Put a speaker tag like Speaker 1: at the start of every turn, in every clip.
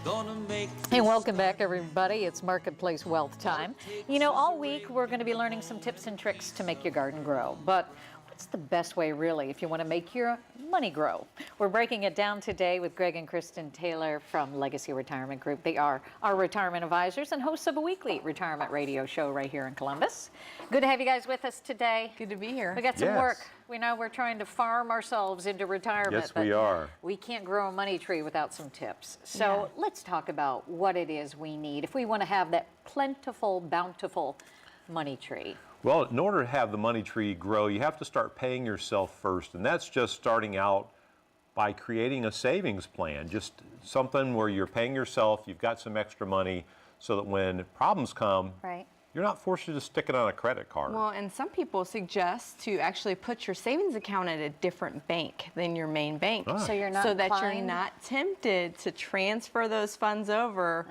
Speaker 1: Gonna make
Speaker 2: Hey, welcome back, everybody. It's Marketplace Wealth time. You know, all week we're going to be learning some tips and tricks to make your garden grow. But what's the best way, really, if you want to make your money grow? We're breaking it down today with Greg and Kristen Taylor from Legacy Retirement Group. They are our retirement advisors and hosts of a weekly retirement radio show right here in Columbus. Good to have you guys with us today.
Speaker 3: Good to be here.
Speaker 2: We got some work. We know we're trying to farm ourselves into retirement.
Speaker 4: Yes, we are.
Speaker 2: We can't grow a money tree without some tips. So let's talk about what it is we need if we want to have that plentiful, bountiful money tree.
Speaker 4: Well, in order to have the money tree grow, you have to start paying yourself first. And that's just starting out by creating a savings plan, just something where you're paying yourself, you've got some extra money, so that when problems come, you're not forced to just stick it on a credit card.
Speaker 3: Well, and some people suggest to actually put your savings account at a different bank than your main bank.
Speaker 2: So you're not
Speaker 3: that you're not tempted to transfer those funds over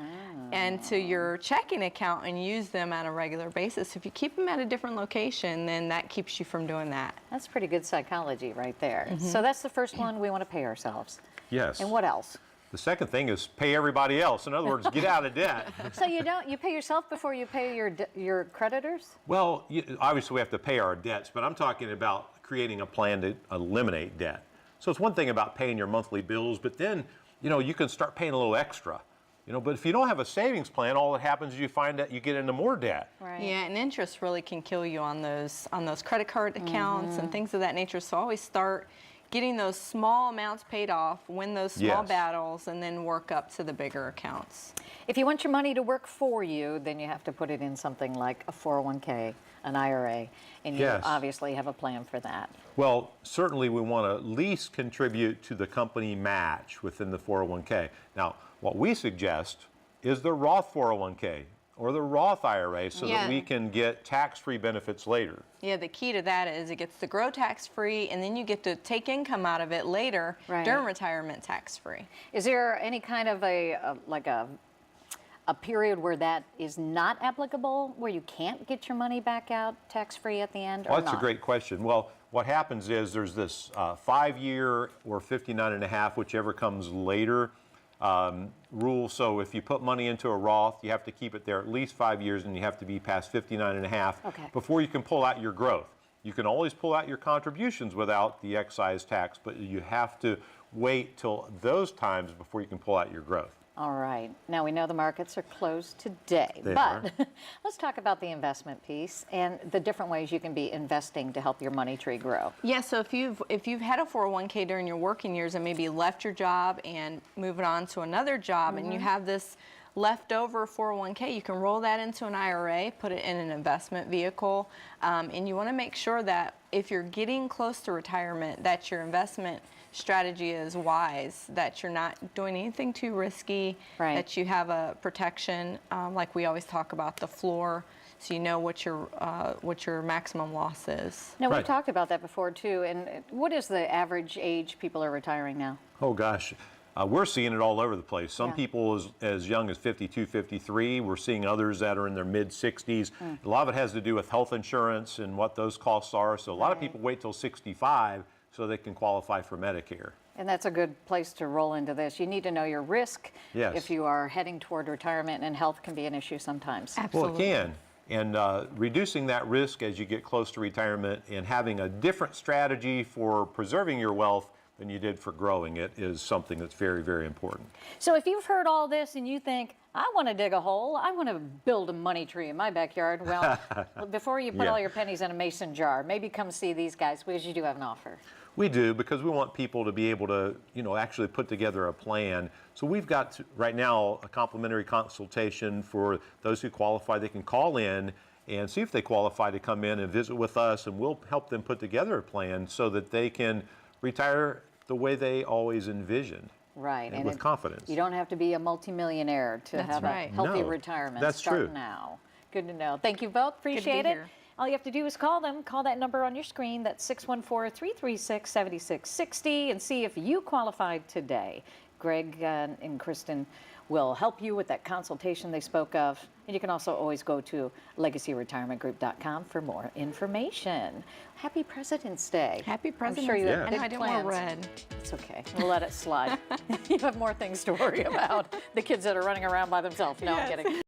Speaker 3: and to your checking account and use them on a regular basis. If you keep them at a different location, then that keeps you from doing that.
Speaker 2: That's pretty good psychology right there. So that's the first one, we want to pay ourselves.
Speaker 4: Yes.
Speaker 2: And what else?
Speaker 4: The second thing is pay everybody else. In other words, get out of debt.
Speaker 2: So you pay yourself before you pay your creditors?
Speaker 4: Well, obviously we have to pay our debts, but I'm talking about creating a plan to eliminate debt. So it's one thing about paying your monthly bills, but then, you can start paying a little extra. But if you don't have a savings plan, all that happens is you find that you get into more debt.
Speaker 2: Right.
Speaker 3: Yeah, and interest really can kill you on those credit card accounts and things of that nature. So always start getting those small amounts paid off, win those small battles, and then work up to the bigger accounts.
Speaker 2: If you want your money to work for you, then you have to put it in something like a 401k, an IRA, and you obviously have a plan for that.
Speaker 4: Well, certainly we want to at least contribute to the company match within the 401k. Now, what we suggest is the Roth 401k or the Roth IRA so that we can get tax-free benefits later.
Speaker 3: Yeah, the key to that is it gets to grow tax-free, and then you get to take income out of it later during retirement tax-free.
Speaker 2: Is there any kind of a period where that is not applicable, where you can't get your money back out tax-free at the end, or
Speaker 4: Well, that's a great question. Well, what happens is there's this 5-year or 59.5, whichever comes later, rule. So if you put money into a Roth, you have to keep it there at least 5 years, and you have to be past 59.5 before you can pull out your growth. You can always pull out your contributions without the excise tax, but you have to wait till those times before you can pull out your growth.
Speaker 2: All right. Now, we know the markets are closed today, but let's talk about the investment piece and the different ways you can be investing to help your money tree grow.
Speaker 3: Yeah, so if you've had a 401k during your working years and maybe left your job and moved on to another job and you have this leftover 401k, you can roll that into an IRA, put it in an investment vehicle, and you want to make sure that if you're getting close to retirement, that your investment strategy is wise, that you're not doing anything too risky, that you have a protection, like we always talk about, the floor, so you know what your maximum loss is.
Speaker 2: Now, we've talked about that before too, and what is the average age people are retiring now?
Speaker 4: Oh gosh, we're seeing it all over the place. Some people as young as 52, 53. We're seeing others that are in their mid-60s. A lot of it has to do with health insurance and what those costs are. So a lot of people wait till 65 so they can qualify for Medicare.
Speaker 2: And that's a good place to roll into this. You need to know your risk if you are heading toward retirement, and health can be an issue sometimes.
Speaker 3: Absolutely.
Speaker 4: Well, it can. And reducing that risk as you get close to retirement and having a different strategy for preserving your wealth than you did for growing it is something that's very, very important.
Speaker 2: So if you've heard all this and you think, I want to dig a hole, I want to build a money tree in my backyard, well, before you put all your pennies in a mason jar, maybe come see these guys, because you do have an offer.
Speaker 4: We do, because we want people to be able to, actually put together a plan. So we've got right now a complimentary consultation for those who qualify. They can call in and see if they qualify to come in and visit with us, and we'll help them put together a plan so that they can retire the way they always envisioned.
Speaker 2: Right.
Speaker 4: And with confidence.
Speaker 2: You don't have to be a multimillionaire to have a healthy retirement.
Speaker 4: That's
Speaker 2: Start
Speaker 4: true.
Speaker 2: now. Good to know. Thank you both. Appreciate it. All you have to do is call them. Call that number on your screen. That's 614-336-7660, and see if you qualified today. Greg and Kristen will help you with that consultation they spoke of. And you can also always go to legacyretirementgroup.com for more information. Happy President's Day.
Speaker 3: Happy President's
Speaker 2: I'm sure you
Speaker 3: Day.
Speaker 2: have
Speaker 3: I
Speaker 2: big
Speaker 3: know I didn't
Speaker 2: plans.
Speaker 3: want red.
Speaker 2: It's okay. We'll let it slide. You have more things to worry about. The kids that are running around by themselves. No, I'm kidding.